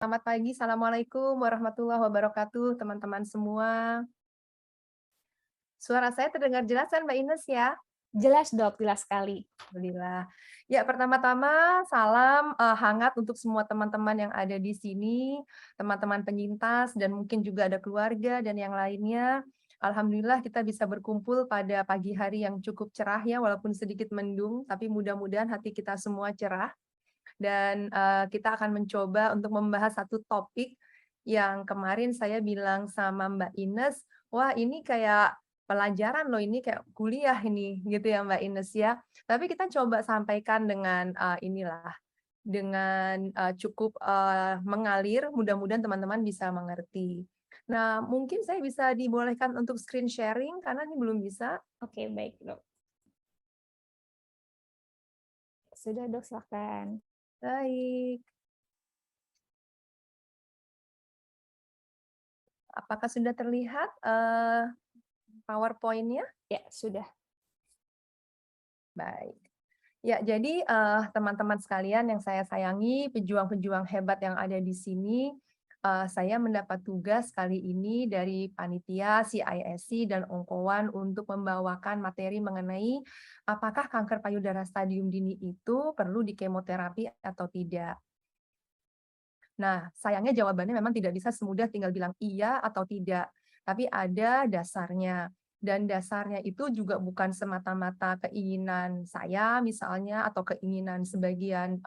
Selamat pagi, Assalamualaikum warahmatullahi wabarakatuh, teman-teman semua. Suara saya terdengar jelas kan, Mbak Ines ya? Jelas Dok, jelas sekali. Alhamdulillah. Ya, pertama-tama salam hangat untuk semua teman-teman yang ada di sini, teman-teman penyintas dan mungkin juga ada keluarga dan yang lainnya. Alhamdulillah kita bisa berkumpul pada pagi hari yang cukup cerah ya, walaupun sedikit mendung, tapi mudah-mudahan hati kita semua cerah. Dan, kita akan mencoba untuk membahas satu topik yang kemarin saya bilang sama Mbak Ines, "Wah, ini kayak pelajaran loh, ini kayak kuliah ini," gitu ya Mbak Ines ya. Tapi kita coba sampaikan dengan, dengan, cukup, mengalir, mudah-mudahan teman-teman bisa mengerti. Nah, mungkin saya bisa dibolehkan untuk screen sharing karena ini belum bisa? Oke, baik Dok. Sudah Dok, silakan. Baik. Apakah sudah terlihat, PowerPoint-nya? Ya, sudah. Baik. Ya, jadi, teman-teman sekalian yang saya sayangi, pejuang-pejuang hebat yang ada di sini, saya mendapat tugas kali ini dari panitia CISC dan Ongkowan untuk membawakan materi mengenai apakah kanker payudara stadium dini itu perlu dikemoterapi atau tidak. Nah, sayangnya jawabannya memang tidak bisa semudah tinggal bilang iya atau tidak, tapi ada dasarnya. Dan dasarnya itu juga bukan semata-mata keinginan saya misalnya atau keinginan sebagian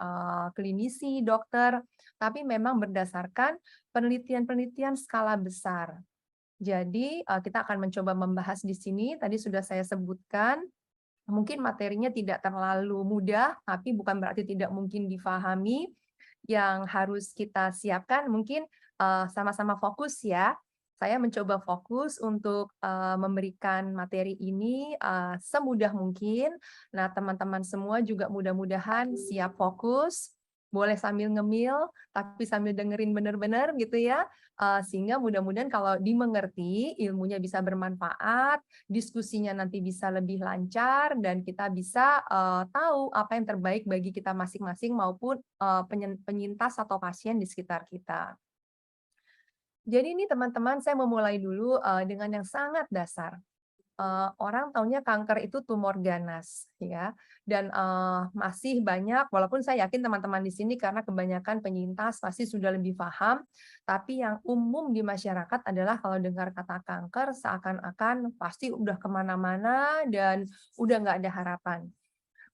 klinisi, dokter, tapi memang berdasarkan penelitian-penelitian skala besar. Jadi kita akan mencoba membahas di sini, tadi sudah saya sebutkan, mungkin materinya tidak terlalu mudah, tapi bukan berarti tidak mungkin difahami. Yang harus kita siapkan mungkin, sama-sama fokus ya. Saya mencoba fokus untuk, memberikan materi ini, semudah mungkin. Nah, teman-teman semua juga mudah-mudahan siap fokus, boleh sambil ngemil, tapi sambil dengerin benar-benar gitu ya, sehingga mudah-mudahan kalau dimengerti, ilmunya bisa bermanfaat, diskusinya nanti bisa lebih lancar dan kita bisa, tahu apa yang terbaik bagi kita masing-masing maupun, penyintas atau pasien di sekitar kita. Jadi ini teman-teman saya memulai dulu, dengan yang sangat dasar. Orang taunya kanker itu tumor ganas ya, dan, masih banyak walaupun saya yakin teman-teman di sini karena kebanyakan penyintas pasti sudah lebih paham, tapi yang umum di masyarakat adalah kalau dengar kata kanker seakan-akan pasti udah kemana-mana dan udah nggak ada harapan.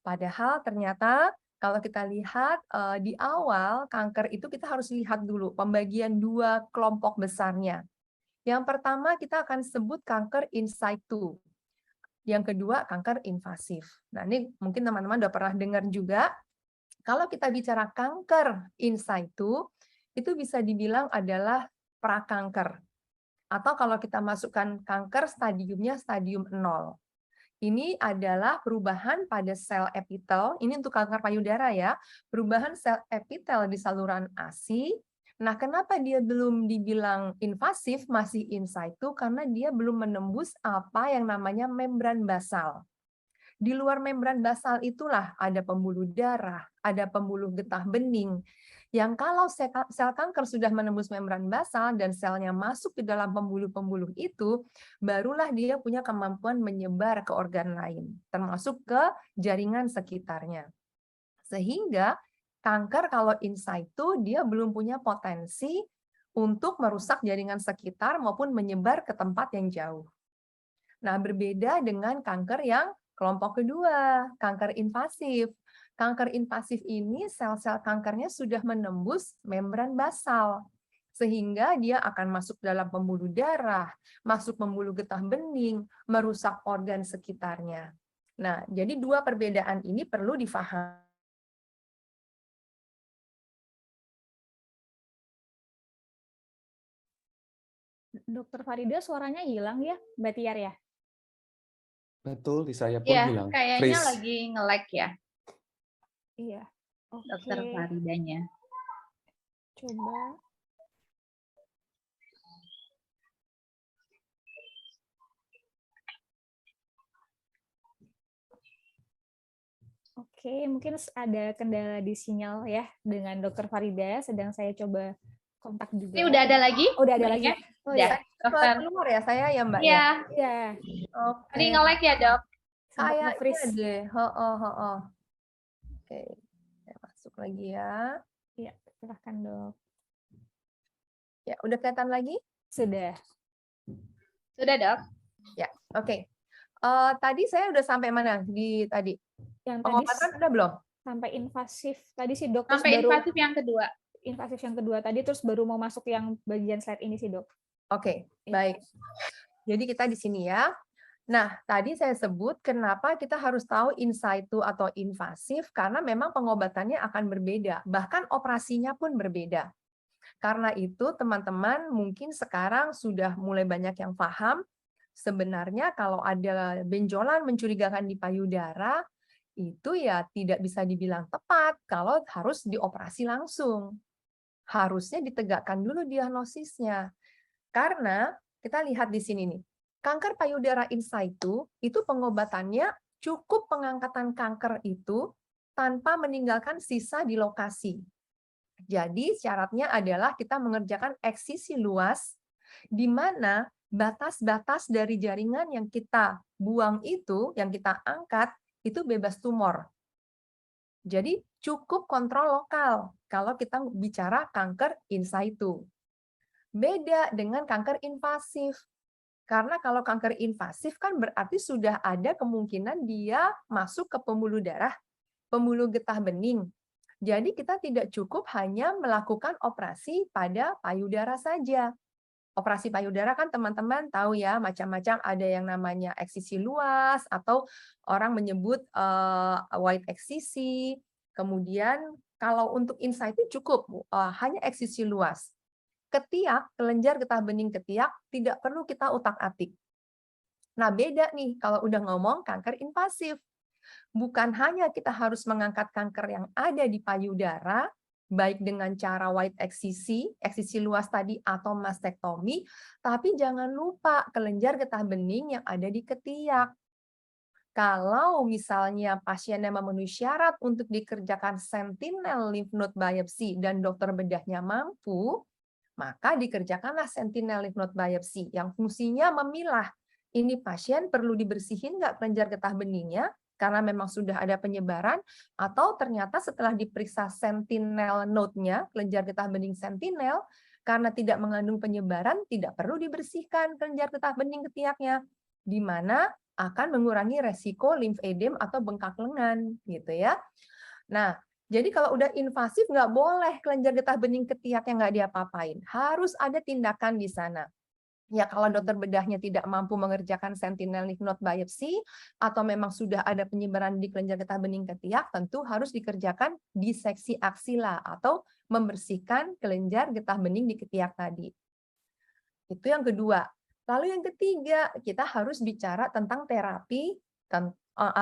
Padahal ternyata kalau kita lihat, di awal kanker itu kita harus lihat dulu pembagian 2 kelompok besarnya. Yang pertama kita akan sebut kanker in situ. Yang kedua, kanker invasif. Nah, ini mungkin teman-teman udah pernah dengar juga, kalau kita bicara kanker in situ, itu bisa dibilang adalah prakanker. Atau kalau kita masukkan kanker stadiumnya stadium 0. Ini adalah perubahan pada sel epitel, ini untuk kanker payudara ya, perubahan sel epitel di saluran ASI. Nah, kenapa dia belum dibilang invasif, masih in situ, karena dia belum menembus apa yang namanya membran basal. Di luar membran basal itulah ada pembuluh darah, ada pembuluh getah bening, yang kalau sel kanker sudah menembus membran basal dan selnya masuk ke dalam pembuluh-pembuluh itu, barulah dia punya kemampuan menyebar ke organ lain, termasuk ke jaringan sekitarnya. Sehingga kanker kalau in situ dia belum punya potensi untuk merusak jaringan sekitar maupun menyebar ke tempat yang jauh. Nah, berbeda dengan kanker yang kelompok kedua, kanker invasif. Kanker invasif ini sel-sel kankernya sudah menembus membran basal, sehingga dia akan masuk dalam pembuluh darah, masuk pembuluh getah bening, merusak organ sekitarnya. Nah, jadi dua perbedaan ini perlu difahami. Dokter Farida suaranya hilang ya, Mbak Tiar ya? Betul, di saya pun Iya, hilang, kayaknya freeze. lagi nge-lag ya, Iya. Oke, Dokter Faridanya. coba. Oke, mungkin ada kendala di sinyal ya dengan Dokter Farida, sedang saya coba kontak juga. Ini udah ada lagi? Oh, udah ada lagi. Mbaknya? Oh Udah, ya. dokter. Keluar ya saya ya Mbak Iya, ya? Iya, Oke. tadi nge-lag ya, Dok? sempat Kayaknya nge-freeze. deh. Oke, saya masuk lagi ya. Iya, silahkan Dok. Ya, udah kelihatan lagi? Sudah. Sudah, Dok? Ya, oke. Tadi saya udah sampai mana di tadi? Yang tadi Pengobatan udah belum? sampai invasif. Tadi sih Dok, terus Sampai baru invasif yang kedua. invasif yang kedua tadi, terus baru mau masuk yang bagian slide ini sih Dok. Oke, baik. Jadi kita di sini ya. Nah, tadi saya sebut kenapa kita harus tahu in situ atau invasif, karena memang pengobatannya akan berbeda, bahkan operasinya pun berbeda. Karena itu teman-teman mungkin sekarang sudah mulai banyak yang paham, sebenarnya kalau ada benjolan mencurigakan di payudara, itu ya tidak bisa dibilang tepat kalau harus dioperasi langsung. Harusnya ditegakkan dulu diagnosisnya. Karena kita lihat di sini nih, kanker payudara in situ itu pengobatannya cukup pengangkatan kanker itu tanpa meninggalkan sisa di lokasi. Jadi syaratnya adalah kita mengerjakan eksisi luas, di mana batas-batas dari jaringan yang kita buang itu, yang kita angkat, itu bebas tumor. Jadi cukup kontrol lokal kalau kita bicara kanker in situ. Beda dengan kanker invasif. Karena kalau kanker invasif kan berarti sudah ada kemungkinan dia masuk ke pembuluh darah, pembuluh getah bening. Jadi kita tidak cukup hanya melakukan operasi pada payudara saja. Operasi payudara kan teman-teman tahu ya, macam-macam, ada yang namanya eksisi luas atau orang menyebut wide eksisi. Kemudian kalau untuk in situ cukup hanya eksisi luas. Ketiak, kelenjar getah bening ketiak tidak perlu kita utak-atik. Nah, beda nih kalau udah ngomong kanker invasif. Bukan hanya kita harus mengangkat kanker yang ada di payudara, baik dengan cara wide eksisi, eksisi luas tadi atau mastektomi, tapi jangan lupa kelenjar getah bening yang ada di ketiak. Kalau misalnya pasiennya memenuhi syarat untuk dikerjakan sentinel lymph node biopsy dan dokter bedahnya mampu, maka dikerjakanlah sentinel lymph node biopsy yang fungsinya memilah ini pasien perlu dibersihin nggak kelenjar getah beningnya karena memang sudah ada penyebaran, atau ternyata setelah diperiksa sentinel node-nya, kelenjar getah bening sentinel, karena tidak mengandung penyebaran, tidak perlu dibersihkan kelenjar getah bening ketiaknya, di mana akan mengurangi resiko limfedem atau bengkak lengan, gitu ya. Nah, jadi kalau udah invasif nggak boleh kelenjar getah bening ketiak yang nggak diapa-apain. Harus ada tindakan di sana. Ya, kalau dokter bedahnya tidak mampu mengerjakan sentinel lymph node biopsy atau memang sudah ada penyebaran di kelenjar getah bening ketiak, tentu harus dikerjakan diseksi aksila atau membersihkan kelenjar getah bening di ketiak tadi. Itu yang kedua. Lalu yang ketiga, kita harus bicara tentang terapi,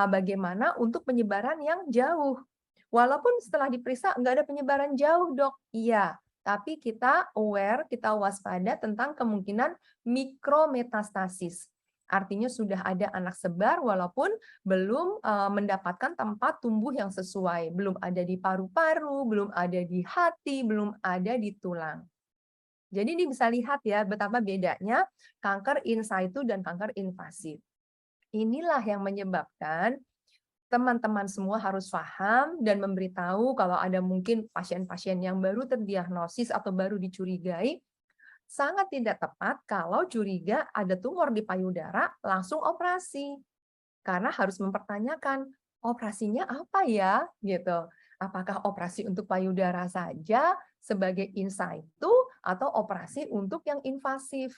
bagaimana untuk penyebaran yang jauh. Walaupun setelah diperiksa nggak ada penyebaran jauh, dok. Iya, tapi kita aware, kita waspada tentang kemungkinan mikrometastasis. Artinya sudah ada anak sebar walaupun belum mendapatkan tempat tumbuh yang sesuai. Belum ada di paru-paru, belum ada di hati, belum ada di tulang. Jadi ini bisa lihat ya betapa bedanya kanker in situ dan kanker invasif. Inilah yang menyebabkan teman-teman semua harus paham dan memberitahu kalau ada mungkin pasien-pasien yang baru terdiagnosis atau baru dicurigai, sangat tidak tepat kalau curiga ada tumor di payudara langsung operasi. Karena harus mempertanyakan, operasinya apa ya? Gitu. Apakah operasi untuk payudara saja sebagai in situ atau operasi untuk yang invasif?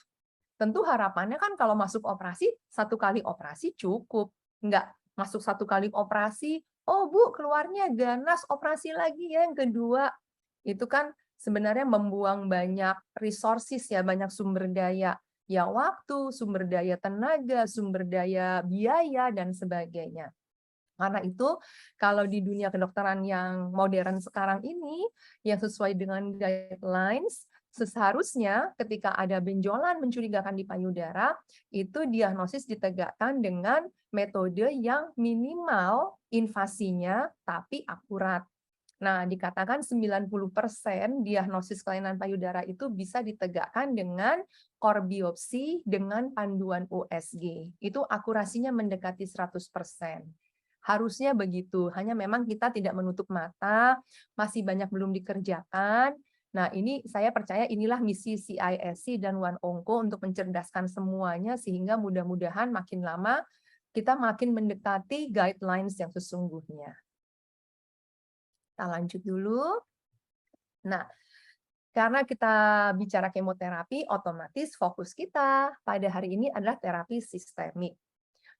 Tentu harapannya kan kalau masuk operasi, satu kali operasi cukup. Enggak masuk satu kali operasi, oh Bu, keluarnya ganas, operasi lagi ya yang kedua. Itu kan sebenarnya membuang banyak resources ya, banyak sumber daya. Ya waktu, sumber daya tenaga, sumber daya biaya, dan sebagainya. Karena itu, kalau di dunia kedokteran yang modern sekarang ini, yang sesuai dengan guidelines, seharusnya ketika ada benjolan mencurigakan di payudara, itu diagnosis ditegakkan dengan metode yang minimal invasinya, tapi akurat. Nah, dikatakan 90% diagnosis kelainan payudara itu bisa ditegakkan dengan core biopsi dengan panduan USG. Itu akurasinya mendekati 100%. Harusnya begitu, hanya memang kita tidak menutup mata, masih banyak belum dikerjakan. Nah, ini saya percaya inilah misi CISC dan One Onco untuk mencerdaskan semuanya sehingga mudah-mudahan makin lama kita makin mendekati guidelines yang sesungguhnya. Kita lanjut dulu. Nah, karena kita bicara kemoterapi, otomatis fokus kita pada hari ini adalah terapi sistemik.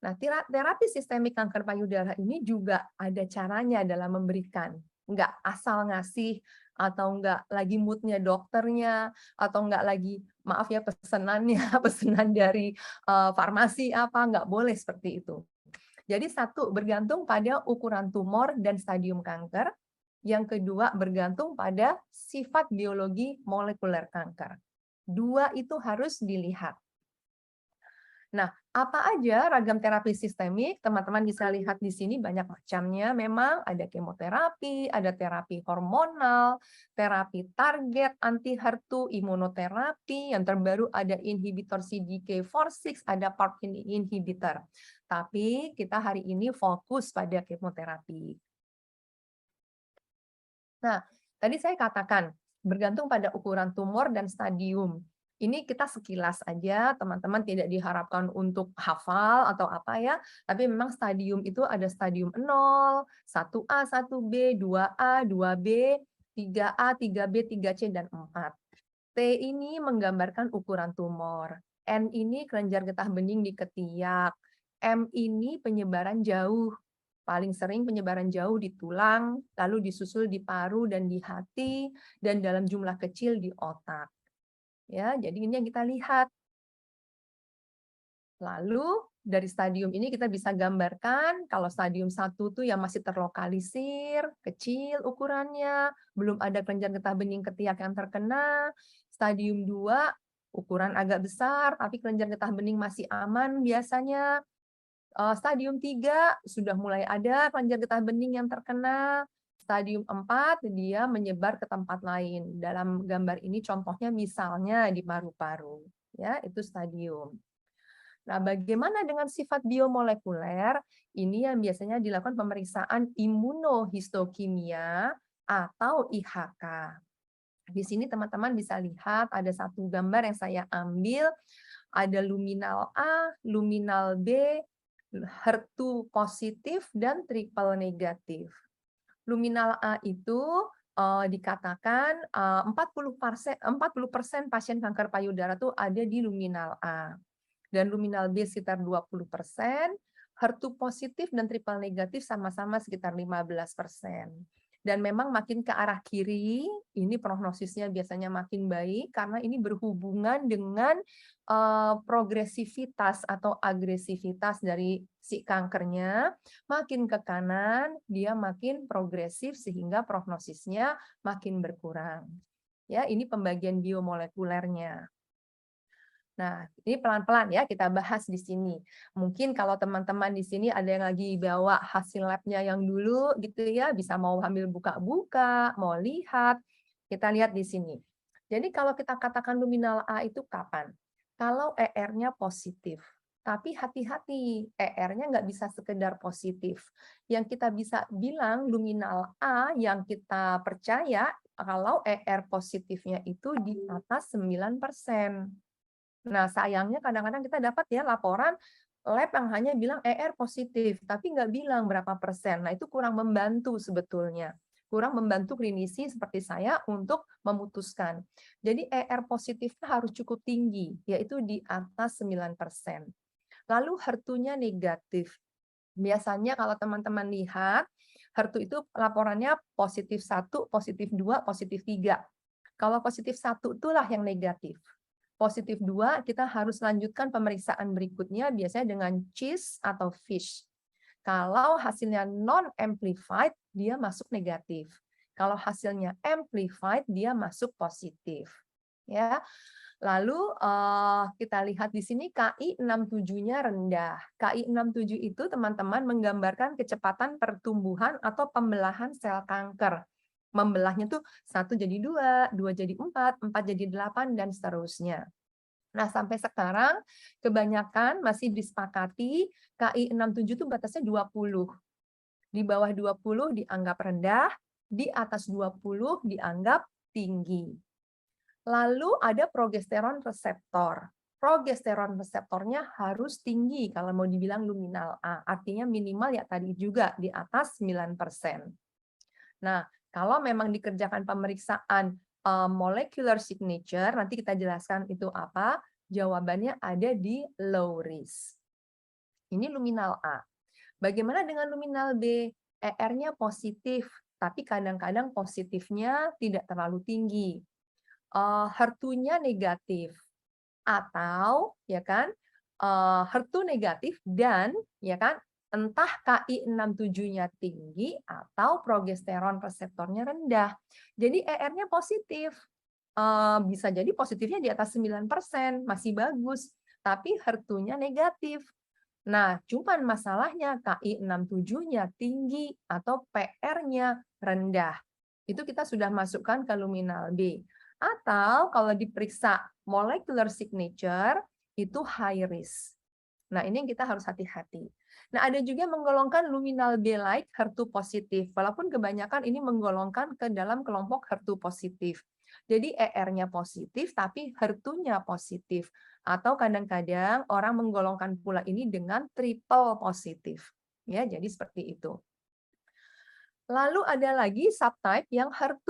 Nah, terapi sistemik kanker payudara ini juga ada caranya dalam memberikan. Nggak asal ngasih, atau nggak lagi moodnya dokternya, atau nggak lagi, maaf ya pesenannya, pesanan dari farmasi apa, nggak boleh seperti itu. Jadi satu, bergantung pada ukuran tumor dan stadium kanker. Yang kedua, bergantung pada sifat biologi molekuler kanker. Dua itu harus dilihat. Nah, apa aja ragam terapi sistemik? Teman-teman bisa lihat di sini banyak macamnya. Memang ada kemoterapi, ada terapi hormonal, terapi target anti-HER2, imunoterapi, yang terbaru ada inhibitor CDK4/6, ada PARP inhibitor. Tapi kita hari ini fokus pada kemoterapi. Nah, tadi saya katakan, bergantung pada ukuran tumor dan stadium. Ini kita sekilas aja, teman-teman tidak diharapkan untuk hafal atau apa ya, tapi memang stadium itu ada stadium 0, 1A, 1B, 2A, 2B, 3A, 3B, 3C, dan 4. T ini menggambarkan ukuran tumor. N ini kelenjar getah bening di ketiak. M ini penyebaran jauh. Paling sering penyebaran jauh di tulang, lalu disusul di paru dan di hati, dan dalam jumlah kecil di otak. Ya, jadi ini yang kita lihat. Lalu dari stadium ini kita bisa gambarkan kalau stadium 1 tuh yang masih terlokalisir, kecil ukurannya, belum ada kelenjar getah bening ketiak yang terkena. Stadium 2 ukuran agak besar, tapi kelenjar getah bening masih aman biasanya. Stadium 3 sudah mulai ada kelenjar getah bening yang terkena. Stadium 4 dia menyebar ke tempat lain. Dalam gambar ini contohnya misalnya di paru-paru. Ya, itu stadium. Nah, bagaimana dengan sifat biomolekuler? Ini yang biasanya dilakukan pemeriksaan imunohistokimia atau IHK. Di sini teman-teman bisa lihat ada satu gambar yang saya ambil. Ada luminal A, luminal B, HER2 positif, dan triple negatif. Luminal A itu dikatakan 40% pasien kanker payudara itu ada di luminal A. Dan luminal B sekitar 20%, HER2 positif dan triple negatif sama-sama sekitar 15%. Dan memang makin ke arah kiri, ini prognosisnya biasanya makin baik karena ini berhubungan dengan progresivitas atau agresivitas dari si kankernya. Makin ke kanan, dia makin progresif sehingga prognosisnya makin berkurang. Ya, ini pembagian biomolekulernya. Nah, ini pelan-pelan ya kita bahas di sini. Mungkin kalau teman-teman di sini ada yang lagi bawa hasil labnya yang dulu gitu ya, bisa mau ambil buka-buka, mau lihat. Kita lihat di sini. Jadi kalau kita katakan luminal A itu kapan? Kalau ER-nya positif. Tapi hati-hati, ER-nya nggak bisa sekedar positif. Yang kita bisa bilang luminal A yang kita percaya kalau ER positifnya itu di atas 9%. Nah, sayangnya kadang-kadang kita dapat ya laporan lab yang hanya bilang ER positif, tapi nggak bilang berapa persen. Nah, itu kurang membantu sebetulnya. Kurang membantu klinisi seperti saya untuk memutuskan. Jadi ER positifnya harus cukup tinggi, yaitu di atas 9%. Lalu HER2-nya negatif. Biasanya kalau teman-teman lihat, HER2 itu laporannya positif 1, positif 2, positif 3. Kalau positif 1 itulah yang negatif. Positif 2, kita harus lanjutkan pemeriksaan berikutnya biasanya dengan CIS atau FISH. Kalau hasilnya non-amplified, dia masuk negatif. Kalau hasilnya amplified, dia masuk positif. Ya. Lalu kita lihat di sini KI 67-nya rendah. KI 67 itu teman-teman menggambarkan kecepatan pertumbuhan atau pembelahan sel kanker. membelahnya tuh 1 jadi 2, 2 jadi 4, 4 jadi 8, dan seterusnya. Nah, sampai sekarang kebanyakan masih disepakati KI 67 itu batasnya 20. Di bawah 20 dianggap rendah, di atas 20 dianggap tinggi. Lalu ada progesteron reseptor. Progesteron reseptornya harus tinggi kalau mau dibilang luminal A. Artinya minimal ya tadi juga di atas 9%. Nah, kalau memang dikerjakan pemeriksaan molecular signature, nanti kita jelaskan itu apa, jawabannya ada di low risk. Ini luminal A. Bagaimana dengan luminal B? ER-nya positif, tapi kadang-kadang positifnya tidak terlalu tinggi. HER2-nya negatif, atau ya kan HER2 negatif dan ya kan entah KI67-nya tinggi atau progesteron reseptornya rendah. Jadi ER-nya positif. Bisa jadi positifnya di atas 9%, masih bagus, tapi HER2-nya negatif. Nah, cuman masalahnya KI67-nya tinggi atau PR-nya rendah. Itu kita sudah masukkan ke luminal B. Atau kalau diperiksa molecular signature, itu high risk. Nah, ini yang kita harus hati-hati. Nah, ada juga menggolongkan luminal B like HER2 positif, walaupun kebanyakan ini menggolongkan ke dalam kelompok HER2 positif. Jadi ER-nya positif, tapi HER2-nya positif. Atau kadang-kadang orang menggolongkan pula ini dengan triple positif. Ya, jadi seperti itu. Lalu ada lagi subtype yang HER2.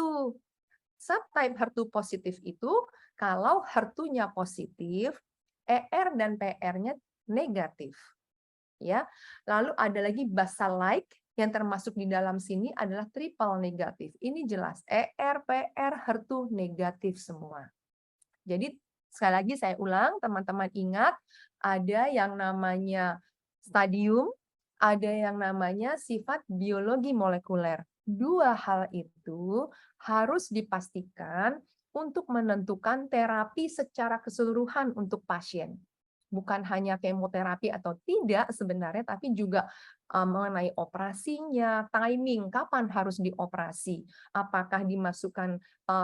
Subtype HER2 positif itu kalau HER2-nya positif, ER dan PR-nya negatif. Ya. Lalu ada lagi basal-like yang termasuk di dalam sini adalah triple negatif. Ini jelas ER, PR, HER2 negatif semua. Jadi sekali lagi saya ulang, teman-teman ingat ada yang namanya stadium, ada yang namanya sifat biologi molekuler. Dua hal itu harus dipastikan untuk menentukan terapi secara keseluruhan untuk pasien. Bukan hanya kemoterapi atau tidak sebenarnya, tapi juga mengenai operasinya, timing, kapan harus dioperasi. Apakah dimasukkan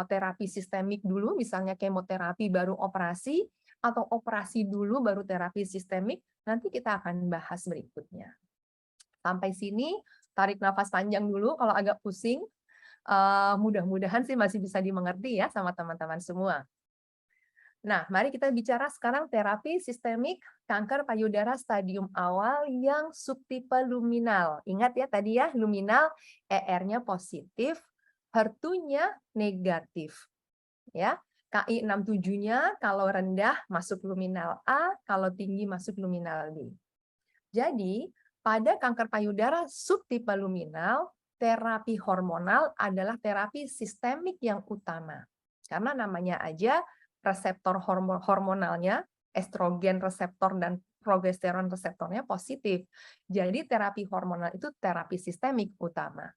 terapi sistemik dulu, misalnya kemoterapi baru operasi, atau operasi dulu baru terapi sistemik, nanti kita akan bahas berikutnya. Sampai sini, tarik nafas panjang dulu kalau agak pusing. Mudah-mudahan sih masih bisa dimengerti ya sama teman-teman semua. Nah, mari kita bicara sekarang terapi sistemik kanker payudara stadium awal yang subtipe luminal. Ingat ya tadi ya, luminal ER-nya positif, HER2-nya negatif. Ya, KI67-nya kalau rendah masuk luminal A, kalau tinggi masuk luminal B. Jadi, pada kanker payudara subtipe luminal, terapi hormonal adalah terapi sistemik yang utama. Karena namanya aja reseptor hormonalnya, estrogen reseptor dan progesteron reseptornya positif. Jadi terapi hormonal itu terapi sistemik utama.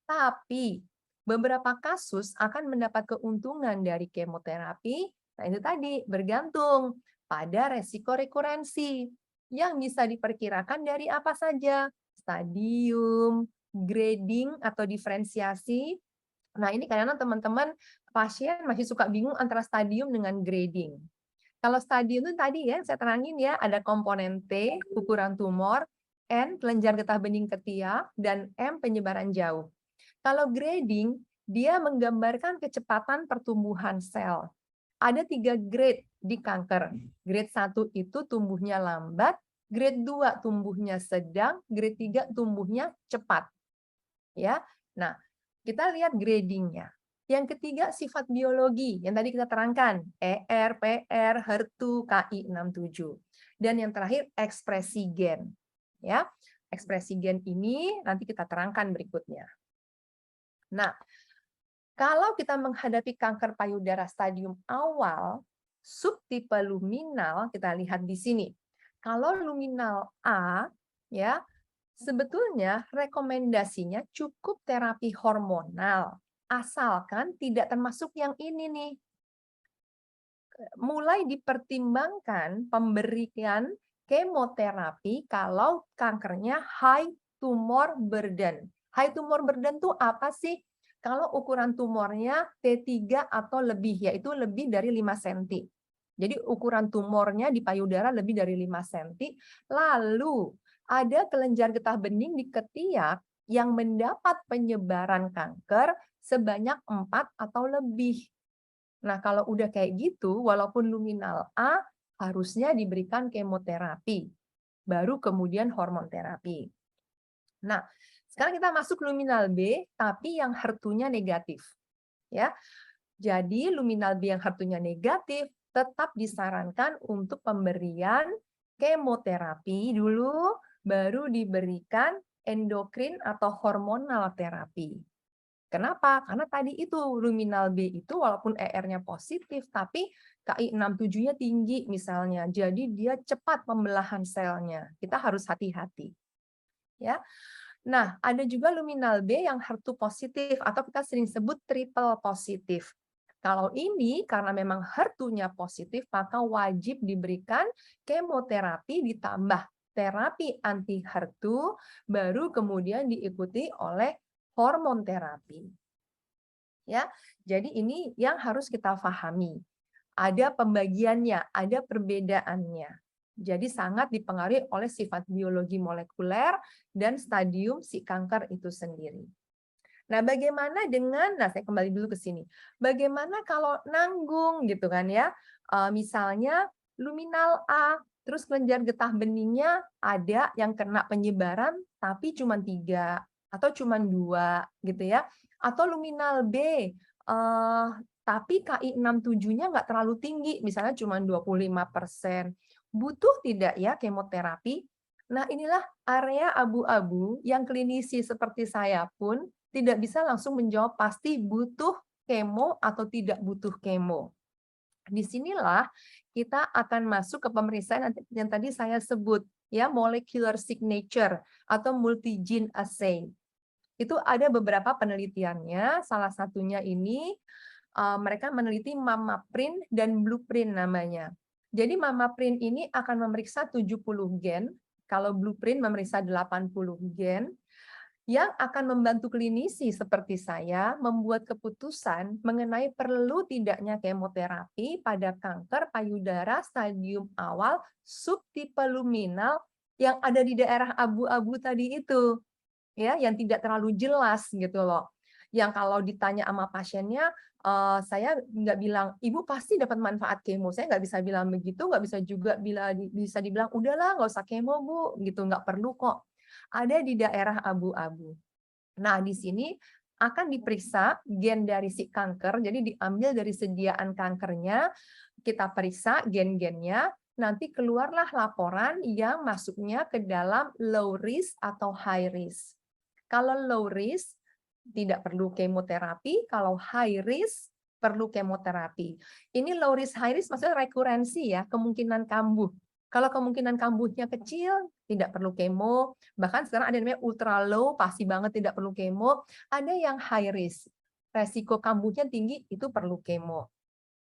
Tapi beberapa kasus akan mendapat keuntungan dari kemoterapi. Nah, itu tadi bergantung pada resiko rekurensi yang bisa diperkirakan dari apa saja? Stadium, grading atau diferensiasi. Nah, ini kadang-kadang teman-teman pasien masih suka bingung antara stadium dengan grading. Kalau stadium itu tadi ya, saya terangin ya, ada komponen T, ukuran tumor, N, kelenjar getah bening ketiak, dan M, penyebaran jauh. Kalau grading, dia menggambarkan kecepatan pertumbuhan sel. Ada 3 grade di kanker. Grade 1 itu tumbuhnya lambat, grade 2 tumbuhnya sedang, grade 3 tumbuhnya cepat. Ya. Nah, kita lihat gradingnya. Yang ketiga, sifat biologi yang tadi kita terangkan, ER, PR, HER2, KI67. Dan yang terakhir, ekspresi gen. Ya, ekspresi gen ini nanti kita terangkan berikutnya. Nah, kalau kita menghadapi kanker payudara stadium awal, subtipe luminal, kita lihat di sini. Kalau luminal A, ya, sebetulnya rekomendasinya cukup terapi hormonal, asalkan tidak termasuk yang ini nih. Mulai dipertimbangkan pemberian kemoterapi kalau kankernya high tumor burden. High tumor burden itu apa sih? kalau ukuran tumornya T3 atau lebih, yaitu lebih dari 5 cm. Jadi ukuran tumornya di payudara lebih dari 5 cm. Lalu ada kelenjar getah bening di ketiak yang mendapat penyebaran kanker sebanyak 4 atau lebih. Nah, kalau udah kayak gitu, walaupun luminal A, harusnya diberikan kemoterapi. Baru kemudian hormon terapi. Nah, sekarang kita masuk luminal B, tapi yang HER2-nya negatif. Ya, jadi luminal B yang HER2-nya negatif tetap disarankan untuk pemberian kemoterapi dulu, baru diberikan endokrin atau hormonal terapi. Kenapa? Karena tadi itu luminal B itu walaupun ER-nya positif, tapi Ki67-nya tinggi misalnya, jadi dia cepat pembelahan selnya. Kita harus hati-hati. Ya. Nah, ada juga luminal B yang HER2 positif atau kita sering sebut triple positif. Kalau ini karena memang HER2-nya positif, maka wajib diberikan kemoterapi ditambah terapi anti HER2, baru kemudian diikuti oleh hormon terapi. Ya, jadi ini yang harus kita pahami. Ada pembagiannya, ada perbedaannya. Jadi sangat dipengaruhi oleh sifat biologi molekuler dan stadium si kanker itu sendiri. Nah, bagaimana dengan, nah saya kembali dulu ke sini. Bagaimana kalau nanggung gitu kan ya? Misalnya luminal A, terus kelenjar getah beningnya ada yang kena penyebaran tapi cuma 3 atau cuma 2 gitu ya. Atau luminal B, tapi Ki67-nya nggak terlalu tinggi, misalnya cuma 25%. Butuh tidak ya kemoterapi? Nah, inilah area abu-abu yang klinisi seperti saya pun tidak bisa langsung menjawab pasti butuh kemo atau tidak butuh kemo. Disinilah kita akan masuk ke pemeriksaan yang tadi saya sebut, ya, molecular signature atau multi-gene assay. Itu ada beberapa penelitiannya, salah satunya ini mereka meneliti MammaPrint dan Blueprint namanya. Jadi MammaPrint ini akan memeriksa 70 gen, kalau Blueprint memeriksa 80 gen, yang akan membantu klinisi seperti saya membuat keputusan mengenai perlu tidaknya kemoterapi pada kanker payudara stadium awal subtipe luminal yang ada di daerah abu-abu tadi itu, ya, yang tidak terlalu jelas gitu loh. Yang kalau ditanya sama pasiennya, saya nggak bilang, ibu pasti dapat manfaat kemo. Saya nggak bisa bilang begitu, nggak bisa juga bisa dibilang, udahlah nggak usah kemo bu, gitu, nggak perlu kok. Ada di daerah abu-abu. Nah, di sini akan diperiksa gen dari si kanker, jadi diambil dari sediaan kankernya, kita periksa gen-gennya, nanti keluarlah laporan yang masuknya ke dalam low risk atau high risk. Kalau low risk, tidak perlu kemoterapi, kalau high risk, perlu kemoterapi. Ini low risk, high risk maksudnya rekurensi ya, kemungkinan kambuh. Kalau kemungkinan kambuhnya kecil, tidak perlu kemo. Bahkan sekarang ada yang namanya ultra low, pasti banget tidak perlu kemo. Ada yang high risk, resiko kambuhnya tinggi, itu perlu kemo.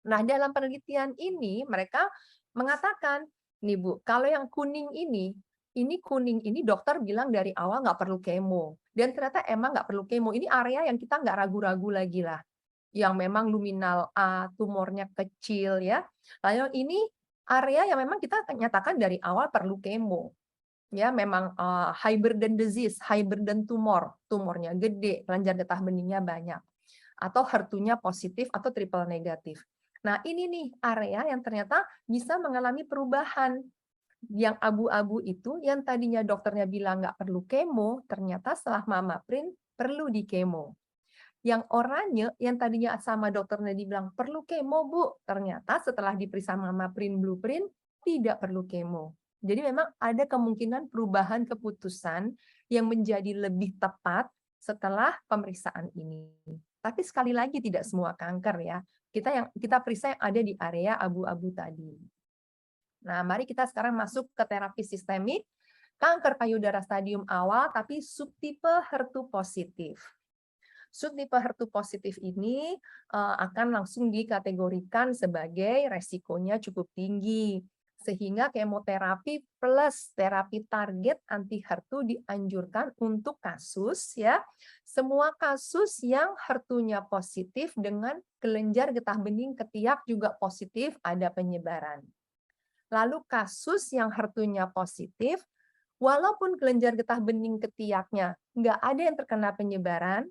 Nah, dalam penelitian ini mereka mengatakan, nih Bu, kalau yang kuning ini dokter bilang dari awal nggak perlu kemo. Dan ternyata emang nggak perlu kemo. Ini area yang kita nggak ragu-ragu lagi lah. Yang memang luminal A, tumornya kecil ya. Lalu ini area yang memang kita nyatakan dari awal perlu kemo. Ya, memang high burden disease, high burden tumor. Tumornya gede, kelenjar getah beningnya banyak. Atau HER2-nya positif atau triple negatif. Nah, ini nih area yang ternyata bisa mengalami perubahan. Yang abu-abu itu, yang tadinya dokternya bilang nggak perlu kemo, ternyata setelah MammaPrint perlu di kemo. Yang oranye, yang tadinya sama dokternya dibilang perlu kemo, Bu, ternyata setelah diperiksa MammaPrint, Blueprint, tidak perlu kemo. Jadi memang ada kemungkinan perubahan keputusan yang menjadi lebih tepat setelah pemeriksaan ini. Tapi sekali lagi tidak semua kanker ya. Kita periksa yang ada di area abu-abu tadi. Nah, mari kita sekarang masuk ke terapi sistemik, kanker payudara stadium awal, tapi subtipe HER2 positif. Subtipe HER2 positif ini akan langsung dikategorikan sebagai resikonya cukup tinggi. Sehingga kemoterapi plus terapi target anti HER2 dianjurkan untuk kasus ya, semua kasus yang HER2-nya positif dengan kelenjar getah bening ketiak juga positif ada penyebaran. Lalu kasus yang HER2-nya positif, walaupun kelenjar getah bening ketiaknya nggak ada yang terkena penyebaran,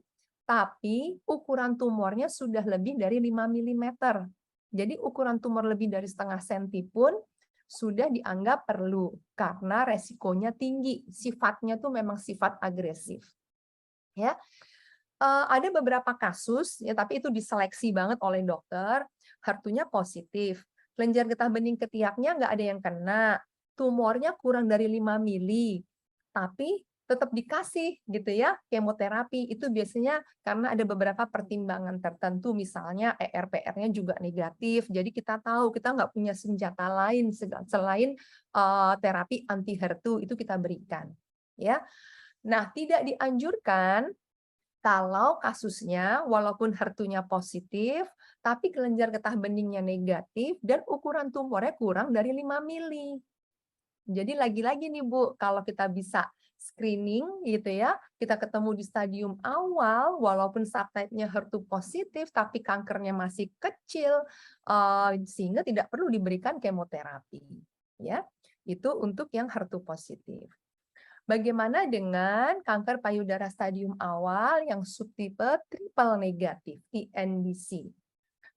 tapi ukuran tumornya sudah lebih dari 5 mm. Jadi ukuran tumor lebih dari setengah senti pun sudah dianggap perlu karena resikonya tinggi, sifatnya tuh memang sifat agresif. Ya, ada beberapa kasus ya, tapi itu diseleksi banget oleh dokter, HER2-nya positif, kelenjar getah bening ketiaknya nggak ada yang kena, tumornya kurang dari 5 mili, tapi tetap dikasih gitu ya kemoterapi. Itu biasanya karena ada beberapa pertimbangan tertentu, misalnya ER/PR-nya juga negatif. Jadi kita tahu kita nggak punya senjata lain selain terapi anti HER2 itu kita berikan. Ya, nah tidak dianjurkan kalau kasusnya walaupun HER2-nya positif, tapi kelenjar getah beningnya negatif dan ukuran tumornya kurang dari 5 mili. Jadi lagi-lagi nih Bu, kalau kita bisa screening gitu ya, kita ketemu di stadium awal, walaupun subtype-nya HER2 positif, tapi kankernya masih kecil, sehingga tidak perlu diberikan kemoterapi. Ya, itu untuk yang HER2 positif. Bagaimana dengan kanker payudara stadium awal yang subtipe triple negatif, TNBC?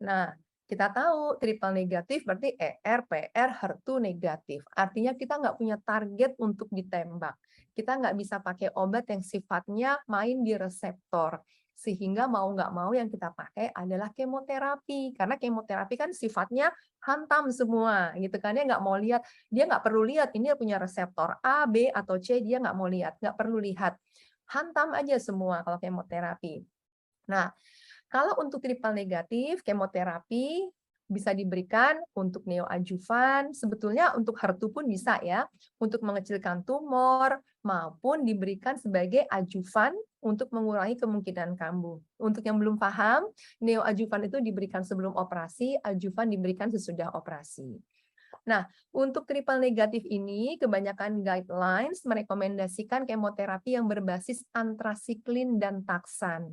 Nah, kita tahu triple negatif berarti ER, PR, HER2 negatif. Artinya kita nggak punya target untuk ditembak. Kita nggak bisa pakai obat yang sifatnya main di reseptor. Sehingga mau nggak mau yang kita pakai adalah kemoterapi. Karena kemoterapi kan sifatnya hantam semua, gitu kan. Dia nggak mau lihat, dia nggak perlu lihat ini punya reseptor A, B, atau C, dia nggak mau lihat, nggak perlu lihat. Hantam aja semua kalau kemoterapi. Nah, kalau untuk triple negatif, kemoterapi bisa diberikan untuk neoadjuvan, sebetulnya untuk HER2 pun bisa ya, untuk mengecilkan tumor, maupun diberikan sebagai adjuvan untuk mengurangi kemungkinan kambuh. Untuk yang belum paham, neoadjuvan itu diberikan sebelum operasi, adjuvan diberikan sesudah operasi. Nah, untuk triple negatif ini, kebanyakan guidelines merekomendasikan kemoterapi yang berbasis antrasiklin dan taksan.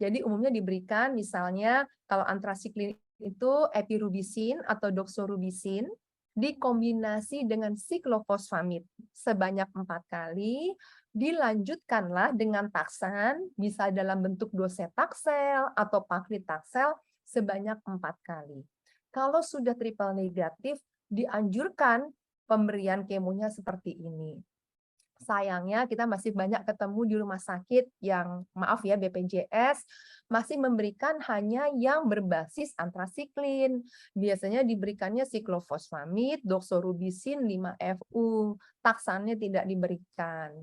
Jadi umumnya diberikan misalnya kalau antrasiklin itu epirubicin atau doxorubicin dikombinasi dengan siklofosfamid sebanyak 4 kali, dilanjutkanlah dengan taksan, bisa dalam bentuk docetaxel atau paclitaxel sebanyak 4 kali. Kalau sudah triple negatif, dianjurkan pemberian kemonya seperti ini. Sayangnya kita masih banyak ketemu di rumah sakit yang, maaf ya BPJS, masih memberikan hanya yang berbasis antrasiklin. Biasanya diberikannya siklofosfamid, doxorubicin 5-FU, taksannya tidak diberikan.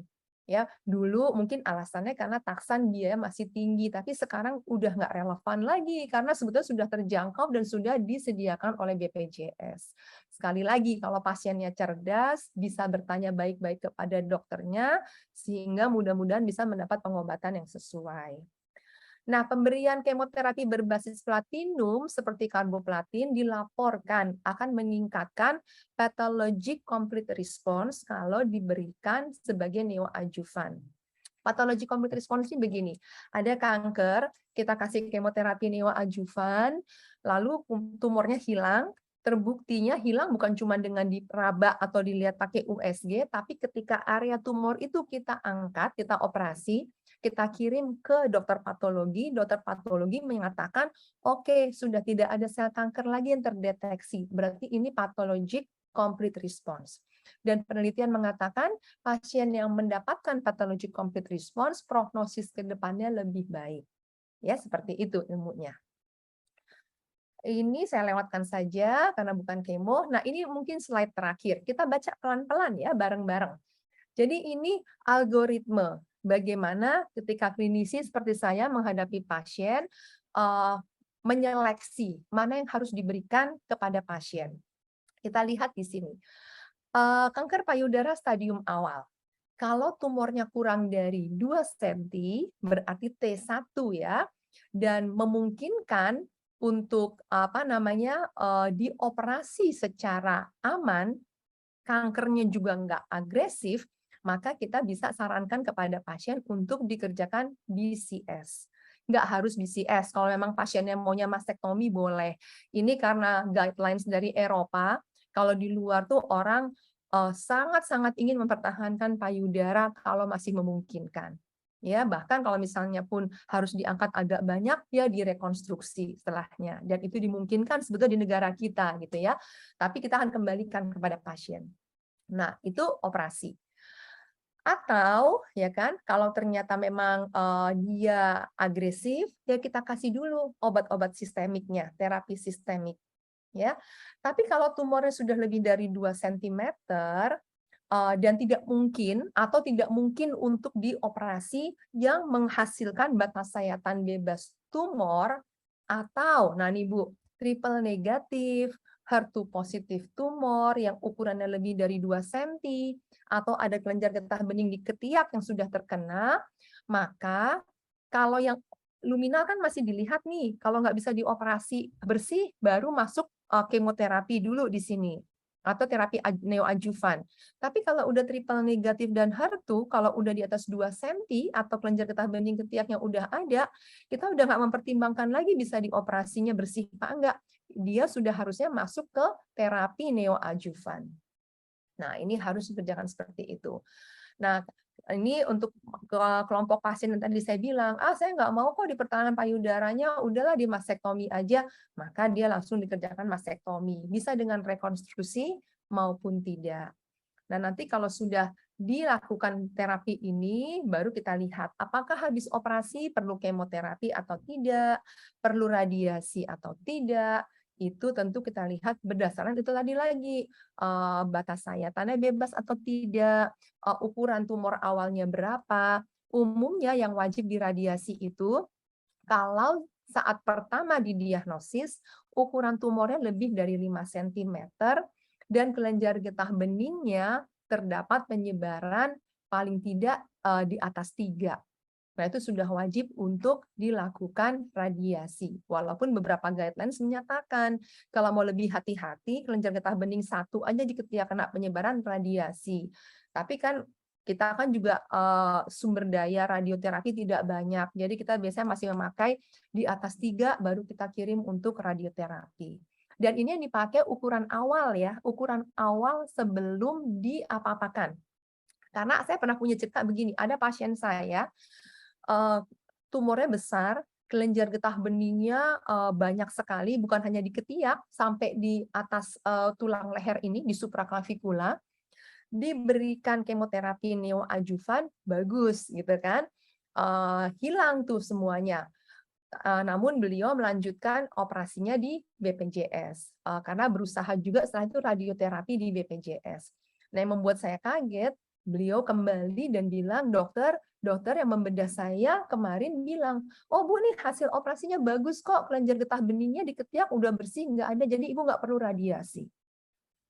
Ya, dulu mungkin alasannya karena taksan biaya masih tinggi, tapi sekarang udah nggak relevan lagi karena sebetulnya sudah terjangkau dan sudah disediakan oleh BPJS. Sekali lagi, kalau pasiennya cerdas, bisa bertanya baik-baik kepada dokternya, sehingga mudah-mudahan bisa mendapat pengobatan yang sesuai. Nah, pemberian kemoterapi berbasis platinum seperti karboplatin dilaporkan akan meningkatkan pathologic complete response kalau diberikan sebagai neoadjuvan. Pathologic complete response ini begini, ada kanker, kita kasih kemoterapi neoadjuvan, lalu tumornya hilang, terbuktinya hilang bukan cuma dengan diraba atau dilihat pakai USG, tapi ketika area tumor itu kita angkat, kita operasi, kita kirim ke dokter patologi mengatakan, oke, sudah tidak ada sel kanker lagi yang terdeteksi, berarti ini pathologic complete response. Dan penelitian mengatakan pasien yang mendapatkan pathologic complete response, prognosis ke depannya lebih baik. Ya, seperti itu ilmunya. Ini saya lewatkan saja karena bukan kemo. Nah, ini mungkin slide terakhir. Kita baca pelan-pelan ya, bareng-bareng. Jadi ini algoritme bagaimana ketika klinisi seperti saya menghadapi pasien, menyeleksi mana yang harus diberikan kepada pasien. Kita lihat di sini. Kanker payudara stadium awal. Kalau tumornya kurang dari 2 cm, berarti T1 ya, dan memungkinkan untuk dioperasi secara aman, kankernya juga nggak agresif, maka kita bisa sarankan kepada pasien untuk dikerjakan BCS. Nggak harus BCS, kalau memang pasiennya maunya mastektomi boleh. Ini karena guidelines dari Eropa, kalau di luar tuh orang sangat-sangat ingin mempertahankan payudara kalau masih memungkinkan. Ya, bahkan kalau misalnya pun harus diangkat agak banyak, ya direkonstruksi setelahnya. Dan itu dimungkinkan sebetulnya di negara kita gitu ya. Tapi kita akan kembalikan kepada pasien. Nah, itu operasi. Atau ya kan, kalau ternyata memang dia agresif, ya kita kasih dulu obat-obat sistemiknya, terapi sistemik ya. Tapi kalau tumornya sudah lebih dari 2 cm dan tidak mungkin untuk dioperasi yang menghasilkan batas sayatan bebas tumor, atau nah nih Bu, triple negatif, HER2 positif tumor yang ukurannya lebih dari 2 cm, atau ada kelenjar getah bening di ketiak yang sudah terkena, maka kalau yang luminal kan masih dilihat nih, kalau nggak bisa dioperasi bersih, baru masuk kemoterapi dulu di sini, atau terapi neoadjuvan. Tapi kalau udah triple negatif dan HER2, kalau udah di atas 2 cm atau kelenjar getah bening ketiak yang udah ada, kita udah nggak mempertimbangkan lagi bisa dioperasinya bersih apa enggak. Dia sudah harusnya masuk ke terapi neoadjuvan. Nah, ini harus dikerjakan seperti itu. Nah, ini untuk kelompok pasien yang tadi saya bilang, saya nggak mau kok di pertahanan payudaranya, udahlah di mastektomi aja, maka dia langsung dikerjakan mastektomi. Bisa dengan rekonstruksi maupun tidak. Nah, nanti kalau sudah dilakukan terapi ini, baru kita lihat apakah habis operasi perlu kemoterapi atau tidak, perlu radiasi atau tidak. Itu tentu kita lihat berdasarkan itu tadi lagi, batas sayatannya bebas atau tidak, ukuran tumor awalnya berapa. Umumnya yang wajib diradiasi itu, kalau saat pertama didiagnosis, ukuran tumornya lebih dari 5 cm, dan kelenjar getah beningnya terdapat penyebaran paling tidak di atas 3. Nah, itu sudah wajib untuk dilakukan radiasi. Walaupun beberapa guidelines menyatakan kalau mau lebih hati-hati, kelenjar getah bening 1 aja di ketiak kena penyebaran radiasi. Tapi kan kita kan juga sumber daya radioterapi tidak banyak. Jadi kita biasanya masih memakai di atas 3 baru kita kirim untuk radioterapi. Dan ini yang dipakai ukuran awal ya, ukuran awal sebelum diapa-apakan. Karena saya pernah punya cerita begini, ada pasien saya tumornya besar, kelenjar getah beningnya banyak sekali, bukan hanya di ketiak, sampai di atas tulang leher ini, di supraklavikula, diberikan kemoterapi neoadjuvan, bagus gitu kan, hilang tuh semuanya. Namun beliau melanjutkan operasinya di BPJS, karena berusaha juga setelah itu radioterapi di BPJS. Nah, yang membuat saya kaget, beliau kembali dan bilang, dokter yang membedah saya kemarin bilang, oh Bu, nih hasil operasinya bagus kok, kelenjar getah beningnya di ketiak udah bersih, nggak ada, jadi Ibu nggak perlu radiasi.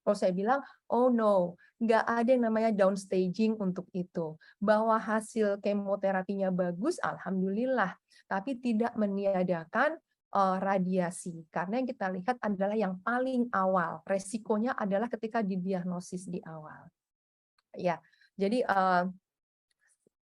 Kalau saya bilang, oh no, nggak ada yang namanya downstaging untuk itu. Bahwa hasil kemoterapinya bagus, alhamdulillah, tapi tidak meniadakan radiasi. Karena yang kita lihat adalah yang paling awal. Resikonya adalah ketika didiagnosis di awal. Ya, jadi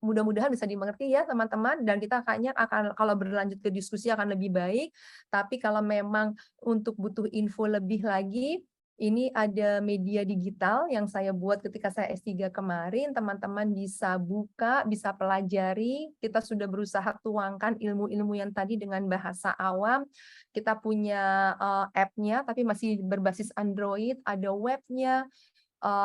mudah-mudahan bisa dimengerti ya teman-teman, dan kita kayaknya akan kalau berlanjut ke diskusi akan lebih baik. Tapi kalau memang untuk butuh info lebih lagi, ini ada media digital yang saya buat ketika saya S3 kemarin, teman-teman bisa buka, bisa pelajari. Kita sudah berusaha tuangkan ilmu-ilmu yang tadi dengan bahasa awam. Kita punya app-nya tapi masih berbasis Android, ada webnya,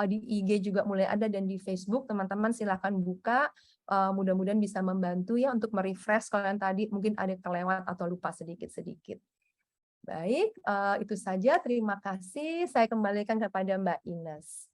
di IG juga mulai ada, dan di Facebook teman-teman silahkan buka. Mudah-mudahan bisa membantu ya untuk merefresh kalau yang tadi mungkin ada kelewat atau lupa sedikit-sedikit. Baik, itu saja. Terima kasih. Saya kembalikan kepada Mbak Ines.